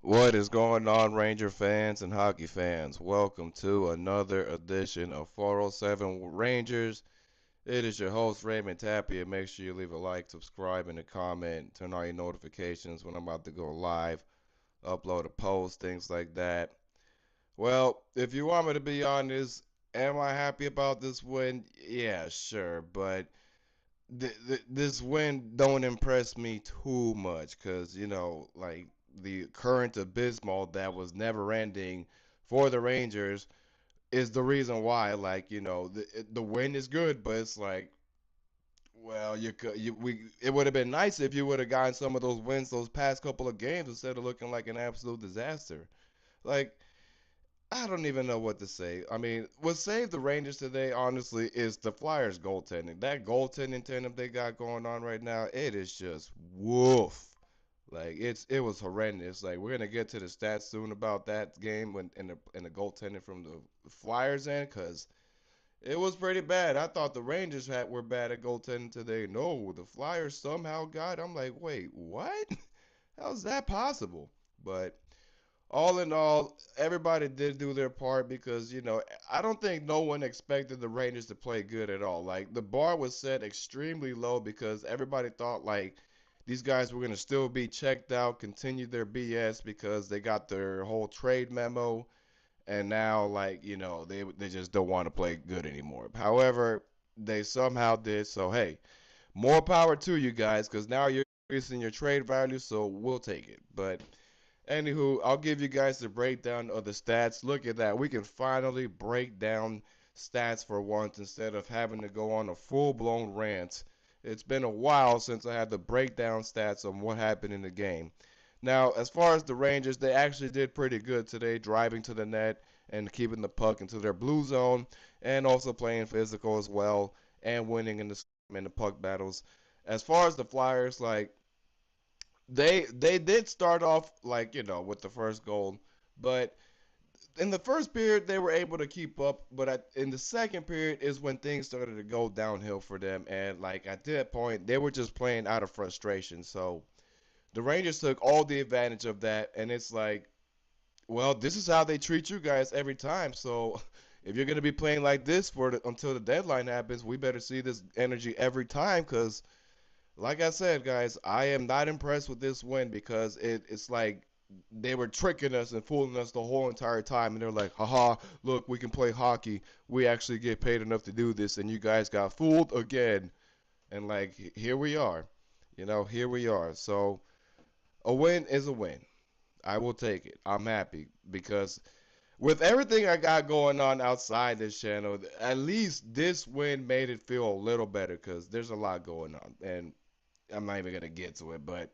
What is going on, Ranger fans and hockey fans? Welcome to another edition of 407 Rangers. It is your host, Raymond Tapia. Make sure you leave a like, subscribe, and a comment. Turn on your notifications when I'm about to go live, upload a post, things like that. Well, if you want me to be honest, am I happy about this win? Yeah, sure, but this win don't impress me too much because like the current abysmal that was never ending for the Rangers is the reason why. Like the win is good, but it's like, well, it would have been nice if you would have gotten some of those wins those past couple of games instead of looking like an absolute disaster. Like, I don't even know what to say. I mean, what saved the Rangers today, honestly, is the Flyers goaltending. That goaltending tandem they got going on right now, it is just woof. Like it was horrendous. Like we're gonna get to the stats soon about that game when and the goaltending from the Flyers end, cause it was pretty bad. I thought the Rangers were bad at goaltending today. No, the Flyers somehow got. I'm like, wait, what? How's that possible? But all in all, everybody did do their part because, I don't think no one expected the Rangers to play good at all. Like, the bar was set extremely low because everybody thought, like, these guys were going to still be checked out, continue their BS because they got their whole trade memo, and now, like, they just don't want to play good anymore. However, they somehow did, so hey, more power to you guys because now you're increasing your trade value, so we'll take it. But anywho, I'll give you guys the breakdown of the stats. Look at that. We can finally break down stats for once instead of having to go on a full blown rant. It's been a while since I had to break down stats on what happened in the game. Now, as far as the Rangers, they actually did pretty good today, driving to the net and keeping the puck into their blue zone, and also playing physical as well, and winning in the puck battles. As far as the Flyers, like they did start off like with the first goal, but in the first period they were able to keep up. But in the second period is when things started to go downhill for them, and like at that point they were just playing out of frustration. So the Rangers took all the advantage of that, and it's like, well, this is how they treat you guys every time. So if you're gonna be playing like this until the deadline happens, we better see this energy every time because like I said, guys, I am not impressed with this win because it's like they were tricking us and fooling us the whole entire time. And they're like, haha, look, we can play hockey. We actually get paid enough to do this. And you guys got fooled again. And like, here we are. Here we are. So a win is a win. I will take it. I'm happy because with everything I got going on outside this channel, at least this win made it feel a little better because there's a lot going on. And I'm not even going to get to it, but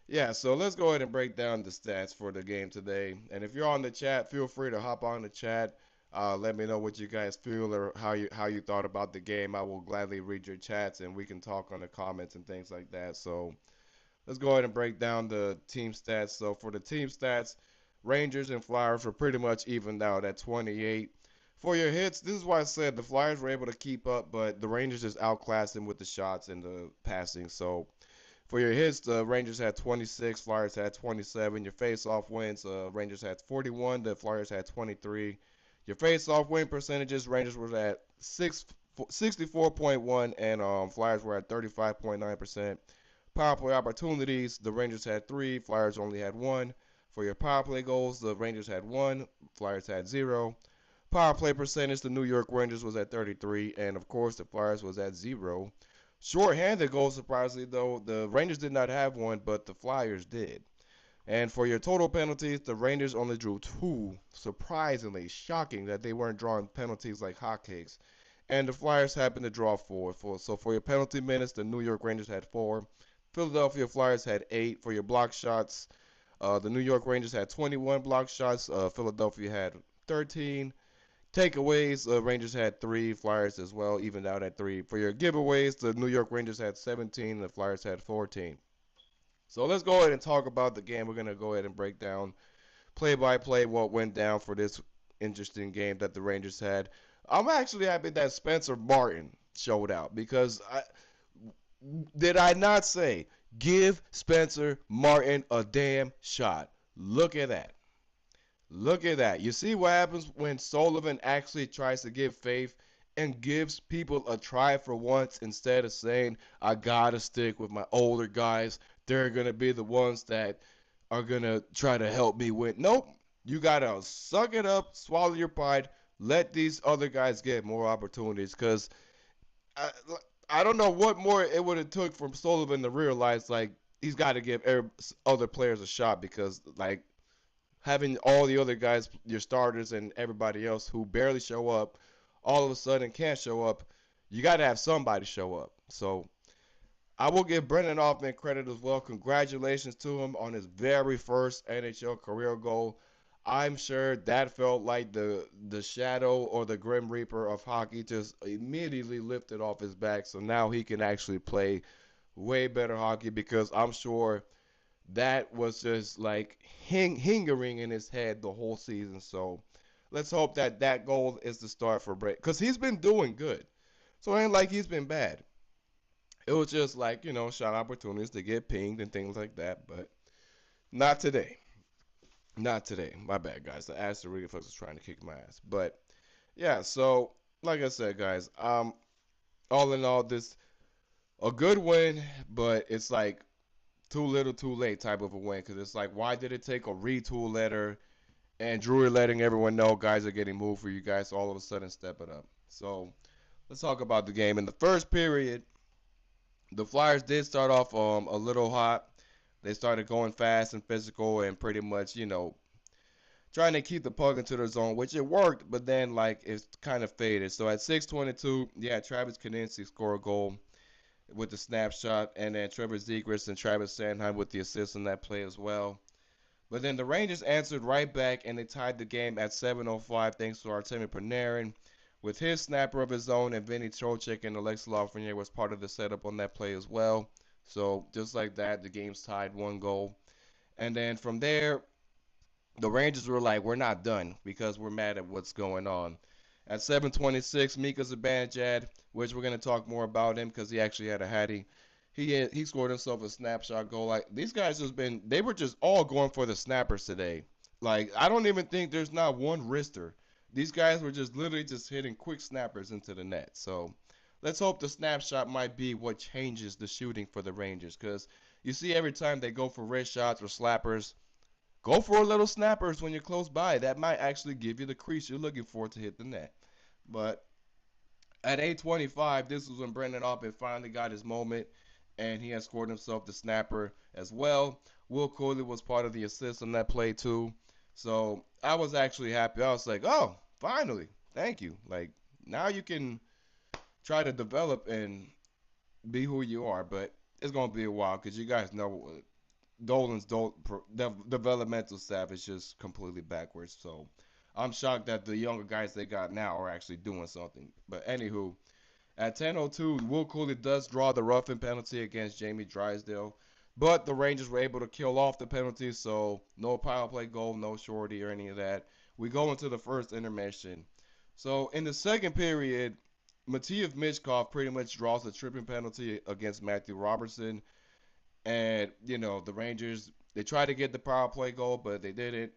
yeah, so let's go ahead and break down the stats for the game today. And if you're on the chat, feel free to hop on the chat. Let me know what you guys feel or how you thought about the game. I will gladly read your chats and we can talk on the comments and things like that. So let's go ahead and break down the team stats. So for the team stats, Rangers and Flyers were pretty much evened out at 28. For your hits, this is why I said the Flyers were able to keep up, but the Rangers just outclassed them with the shots and the passing. So for your hits, the Rangers had 26, Flyers had 27. Your face-off wins, Rangers had 41, the Flyers had 23. Your face-off win percentages, Rangers were at 64.1 and Flyers were at 35.9%. Power play opportunities, the Rangers had 3, Flyers only had 1. For your power play goals, the Rangers had 1, Flyers had 0. Power play percentage, the New York Rangers was at 33, and of course the Flyers was at 0. Short-handed goals, surprisingly though, the Rangers did not have one, but the Flyers did. And for your total penalties, the Rangers only drew 2. Surprisingly, shocking that they weren't drawing penalties like hotcakes. And the Flyers happened to draw 4. So for your penalty minutes, the New York Rangers had 4. Philadelphia Flyers had 8. For your block shots, the New York Rangers had 21 block shots. Philadelphia had 13. Takeaways, Rangers had 3, Flyers as well, evened out at 3. For your giveaways, the New York Rangers had 17, the Flyers had 14. So let's go ahead and talk about the game. We're going to go ahead and break down play by play what went down for this interesting game that the Rangers had. I'm actually happy that Spencer Martin showed out because did I not say give Spencer Martin a damn shot? Look at that. Look at that. You see what happens when Sullivan actually tries to give faith and gives people a try for once instead of saying, I gotta stick with my older guys. They're gonna be the ones that are gonna try to help me win. Nope. You gotta suck it up, swallow your pride, let these other guys get more opportunities. Cause I, I don't know what more it would have took from Sullivan to realize like he's got to give other players a shot because like having all the other guys, your starters and everybody else who barely show up, all of a sudden can't show up. You got to have somebody show up. So I will give Brennan Othmann credit as well. Congratulations to him on his very first NHL career goal. I'm sure that felt like the shadow or the Grim Reaper of hockey just immediately lifted off his back. So now he can actually play way better hockey because I'm sure that was just like hingering in his head the whole season. So let's hope that that goal is the start for Brett because he's been doing good. So it ain't like he's been bad. It was just like, shot opportunities to get pinged and things like that, but not today. Not today. My bad, guys. The Astro Reflex is trying to kick my ass. But yeah, so like I said, guys, all in all, this a good win, but it's like too little, too late type of a win because it's like, why did it take a retool letter and Drury letting everyone know guys are getting moved for you guys to all of a sudden step it up? So let's talk about the game. In the first period, the Flyers did start off a little hot. They started going fast and physical and pretty much, trying to keep the puck into the zone, which it worked, but then like it's kind of faded. So at 6:22, yeah, Travis Konecny scored a goal with the snapshot, and then Trevor Zegras and Travis Sanheim with the assist in that play as well. But then the Rangers answered right back, and they tied the game at 7:05 thanks to Artemi Panarin with his snapper of his own, and Vinny Trocheck and Alexis Lafrenière was part of the setup on that play as well. So just like that, the game's tied 1 goal. And then from there, the Rangers were like, we're not done because we're mad at what's going on. At 7:26, Mika Zibanejad, which we're gonna talk more about him because he actually had a hattie. He scored himself a snapshot goal. Like these guys they were just all going for the snappers today. Like I don't even think there's not one wrister. These guys were just literally just hitting quick snappers into the net. So let's hope the snapshot might be what changes the shooting for the Rangers because you see every time they go for wrist shots or slappers, go for a little snappers when you're close by. That might actually give you the crease you're looking for to hit the net. But at 8:25, this was when Brennan Othmann finally got his moment, and he had scored himself the snapper as well. Will Cooley was part of the assist on that play too. So I was actually happy. I was like, oh, finally, thank you. Like now you can try to develop and be who you are, but it's gonna be a while because you guys know Dolan's developmental staff is just completely backwards. So I'm shocked that the younger guys they got now are actually doing something. But anywho, at 10:02, Will Cooley does draw the roughing penalty against Jamie Drysdale, but the Rangers were able to kill off the penalty, so no power play goal, no shorty or any of that. We go into the first intermission. So in the second period, Matiev Michkov pretty much draws a tripping penalty against Matthew Robertson. And, the Rangers, they tried to get the power play goal, but they didn't.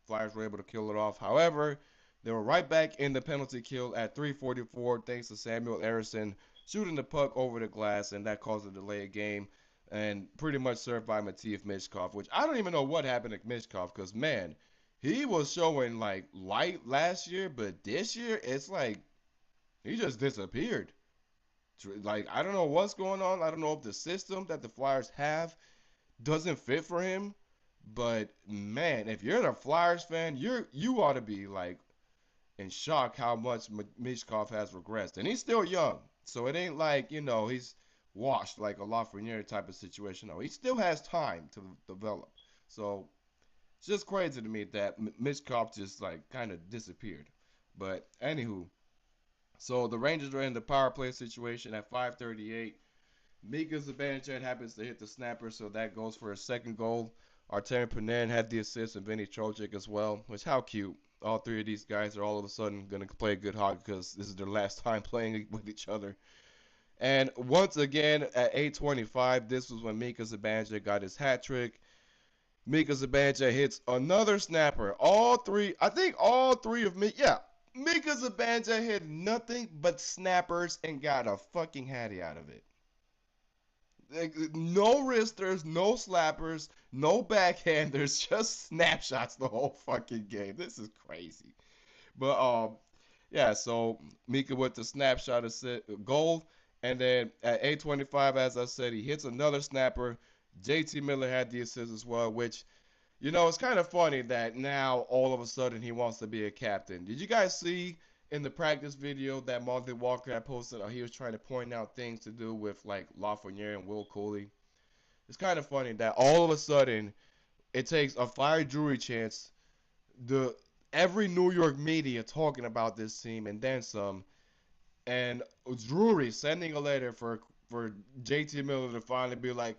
Flyers were able to kill it off. However, they were right back in the penalty kill at 3:44 thanks to Samuel Ersson shooting the puck over the glass, and that caused a delayed game and pretty much served by Matiev Michkov, which I don't even know what happened to Michkov because, man, he was showing like light last year, but this year it's like he just disappeared. Like, I don't know what's going on. I don't know if the system that the Flyers have doesn't fit for him. But man, if you're a Flyers fan, you ought to be like in shock how much Mishkov has regressed, and he's still young, so it ain't like he's washed like a Lafreniere type of situation. No, he still has time to develop. So it's just crazy to me that Mishkov just like kind of disappeared. But anywho, so the Rangers are in the power play situation at 5:38. Mika Zibanejad happens to hit the snapper, so that goes for a second goal. Artemi Panarin had the assist and Vinny Trocheck as well, which how cute. All three of these guys are all of a sudden going to play good hockey because this is their last time playing with each other. And once again, at 8:25, this was when Mika Zibanejad got his hat trick. Mika Zibanejad hits another snapper. All three, I think all three of me, yeah. Mika Zibanejad hit nothing but snappers and got a fucking hattie out of it. Like, no wristers, no slappers, no backhanders, just snapshots the whole fucking game. This is crazy. But yeah. So Mika with the snapshot goal, and then at 8:25, as I said, he hits another snapper. JT Miller had the assist as well, which it's kind of funny that now all of a sudden he wants to be a captain. Did you guys see in the practice video that Monty Walker had posted? He was trying to point out things to do with like Lafrenière and Will Cooley. It's kind of funny that all of a sudden it takes a fire jury chance. The every New York media talking about this team and then some, and Drury sending a letter for JT Miller to finally be like,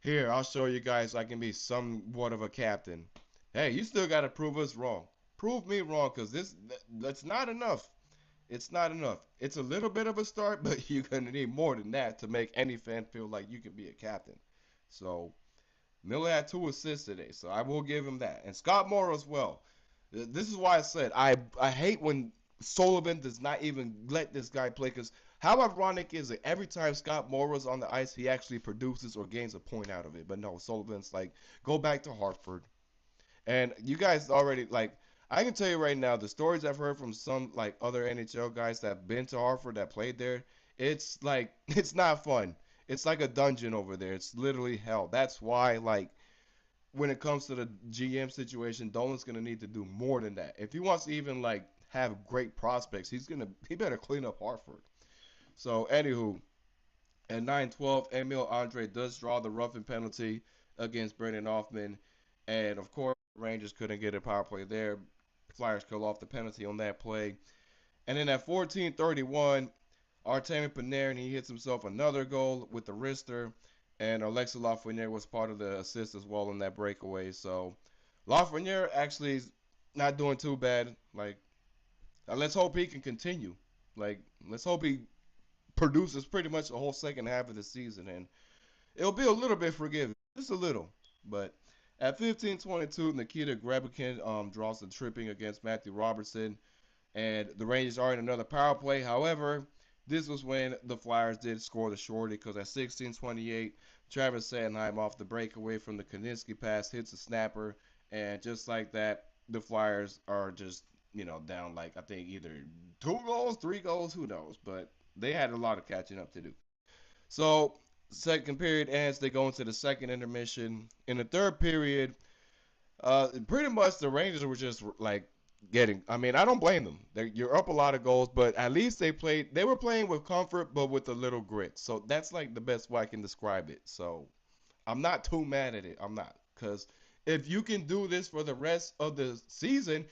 here, I'll show you guys I can be somewhat of a captain. Hey, you still got to prove us wrong. Prove me wrong, because that's not enough. It's not enough. It's a little bit of a start, but you're going to need more than that to make any fan feel like you can be a captain. So, Miller had 2 assists today, so I will give him that. And Scott Morrow as well. This is why I said I hate when Sullivan does not even let this guy play, because how ironic is it? Every time Scott Morrow's on the ice, he actually produces or gains a point out of it. But no, Sullivan's like, go back to Hartford. And you guys already, like, I can tell you right now, the stories I've heard from some, like, other NHL guys that have been to Hartford, that played there, it's like, it's not fun. It's like a dungeon over there. It's literally hell. That's why, like, when it comes to the GM situation, Dolan's gonna need to do more than that. If he wants to even like have great prospects, he better clean up Hartford. So anywho, at 9:12, Emil Andre does draw the roughing penalty against Brennan Othmann, and of course Rangers couldn't get a power play there. Flyers kill off the penalty on that play, and then at 14:31, Artemi Panarin he hits himself another goal with the wrister, and Alexis Lafrenière was part of the assist as well in that breakaway. So Lafrenière actually is not doing too bad. Like, let's hope he can continue. Like, let's hope he produces pretty much the whole second half of the season, and it'll be a little bit forgiving, just a little. But at 15:22, Nikita Grebekin draws the tripping against Matthew Robertson, and the Rangers are in another power play. However, this was when the Flyers did score the shorty, because at 16:28, Travis Sanheim off the breakaway from the Konecny pass hits a snapper, and just like that, the Flyers are just down like I think either 2 goals, 3 goals, who knows, but they had a lot of catching up to do. So second period ends, they go into the second intermission. In the third period, pretty much the Rangers were just like getting. I mean, I don't blame them. You're up a lot of goals, but at least they played. They were playing with comfort, but with a little grit. So that's like the best way I can describe it. So I'm not too mad at it. I'm not, because if you can do this for the rest of the season,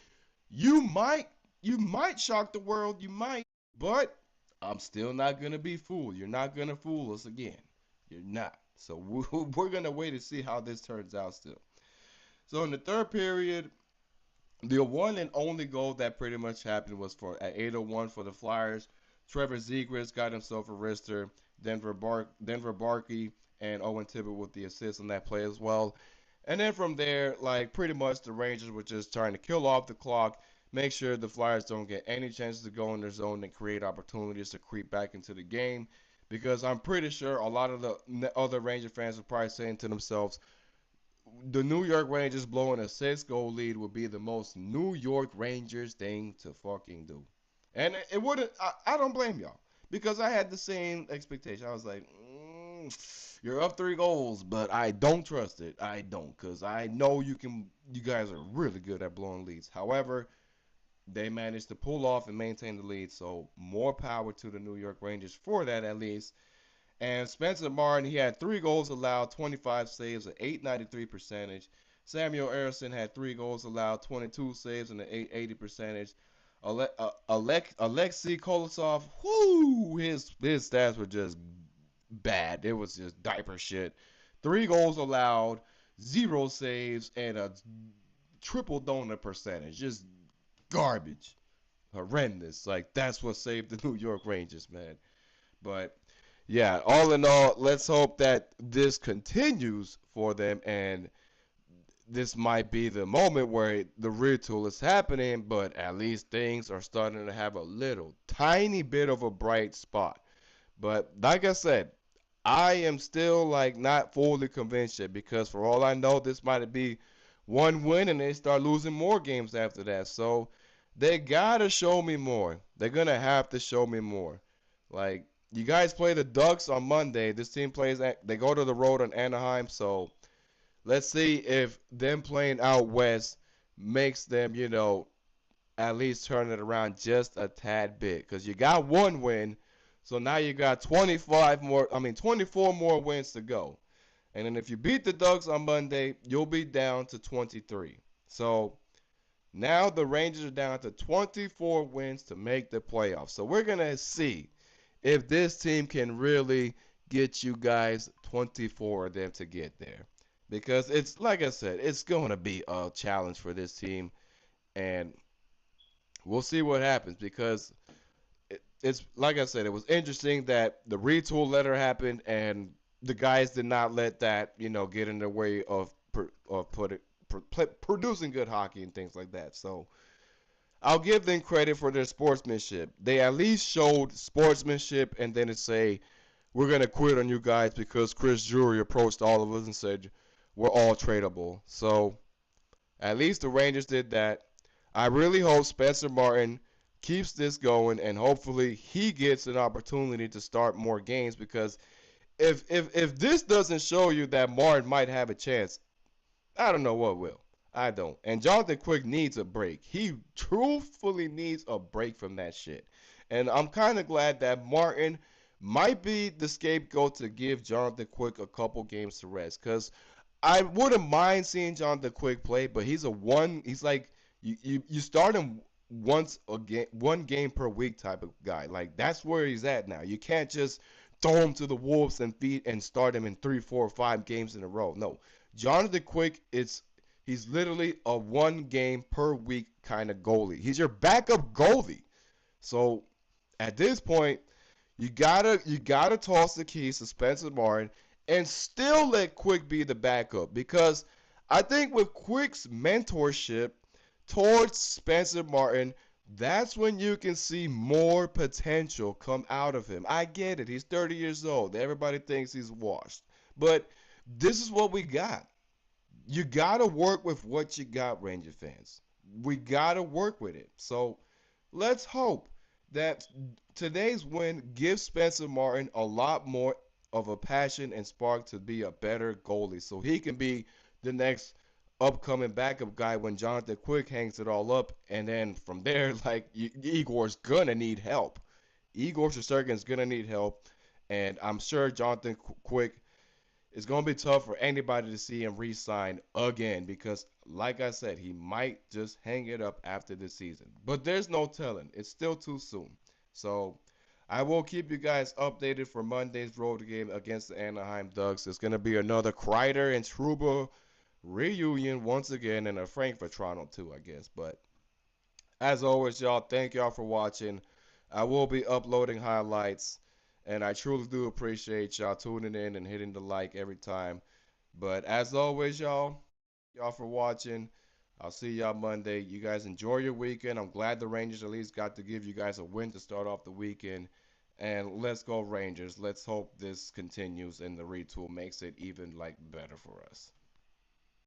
you might shock the world. You might, but I'm still not gonna be fooled. You're not gonna fool us again. You're not. So we're gonna wait to see how this turns out still. So in the third period, the one and only goal that pretty much happened was for at 8:01 for the Flyers. Trevor Zegras got himself a wrister. Denver Barkey and Owen Tippett with the assist on that play as well. And then from there, like pretty much the Rangers were just trying to kill off the clock, make sure the Flyers don't get any chances to go in their zone and create opportunities to creep back into the game. Because I'm pretty sure a lot of the other Ranger fans are probably saying to themselves, the New York Rangers blowing a 6 goal lead would be the most New York Rangers thing to fucking do. And it wouldn't, I don't blame y'all. Because I had the same expectation. I was like, you're up 3 goals, but I don't trust it. I don't. Because I know you guys are really good at blowing leads. However, they managed to pull off and maintain the lead. So more power to the New York Rangers for that at least. And Spencer Martin, he had 3 goals allowed, 25 saves, an 893 percentage. Samuel Erison had 3 goals allowed, 22 saves, and an 880 percentage. Alexei Kolosov, his stats were just bad. It was just diaper shit. 3 goals allowed, 0 saves, and a triple donut percentage. Just garbage. Horrendous. Like, that's what saved the New York Rangers, man. But yeah, all in all, let's hope that this continues for them, and this might be the moment where the retool is happening, but at least things are starting to have a little tiny bit of a bright spot. But like I said, I am still like not fully convinced yet because for all I know, this might be one win and they start losing more games after that. So they gotta show me more. They're gonna have to show me more. Like you guys play the Ducks on Monday. This team plays. They go to the road on Anaheim. So let's see if them playing out west makes them, at least turn it around just a tad bit. Because you got one win, so now you got 24 more wins to go. And then if you beat the Ducks on Monday, you'll be down to 23. So now the Rangers are down to 24 wins to make the playoffs. So we're going to see if this team can really get you guys 24 of them to get there. Because it's, like I said, it's going to be a challenge for this team. And we'll see what happens because it's like I said, it was interesting that the retool letter happened and the guys did not let that get in the way of producing good hockey and things like that. So I'll give them credit for their sportsmanship. They at least showed sportsmanship, and then to say we're gonna quit on you guys because Chris Drury approached all of us and said we're all tradable. So at least the Rangers did that. I really hope Spencer Martin keeps this going and hopefully he gets an opportunity to start more games because if this doesn't show you that Martin might have a chance, I don't know what will. I don't. And Jonathan Quick needs a break. He truthfully needs a break from that shit. And I'm kind of glad that Martin might be the scapegoat to give Jonathan Quick a couple games to rest. Because I wouldn't mind seeing Jonathan Quick play, but he's like you start him once a game, one game per week type of guy. Like that's where he's at now. You can't just throw him to the wolves and feed and start him in 3, 4, 5 games in a row. No, Jonathan Quick, he's literally a one game per week kind of goalie. He's your backup goalie. So at this point, you gotta toss the keys to Spencer Martin and still let Quick be the backup because I think with Quick's mentorship towards Spencer Martin, that's when you can see more potential come out of him. I get it. He's 30 years old. Everybody thinks he's washed. But this is what we got. You got to work with what you got, Ranger fans. We got to work with it. So let's hope that today's win gives Spencer Martin a lot more of a passion and spark to be a better goalie so he can be the next upcoming backup guy when Jonathan Quick hangs it all up. And then from there, like, Igor's going to need help. Igor Shesterkin's going to need help. And I'm sure Jonathan Quick it's going to be tough for anybody to see him re-sign again because, like I said, he might just hang it up after this season. But there's no telling. It's still too soon. So I will keep you guys updated for Monday's road game against the Anaheim Ducks. It's going to be another Kreider and Trouba reunion once again and a Frankfurt Toronto too, I guess. But as always, y'all, thank y'all for watching. I will be uploading highlights. And I truly do appreciate y'all tuning in and hitting the like every time. But as always, y'all for watching. I'll see y'all Monday. You guys enjoy your weekend. I'm glad the Rangers at least got to give you guys a win to start off the weekend. And let's go Rangers. Let's hope this continues and the retool makes it even like better for us.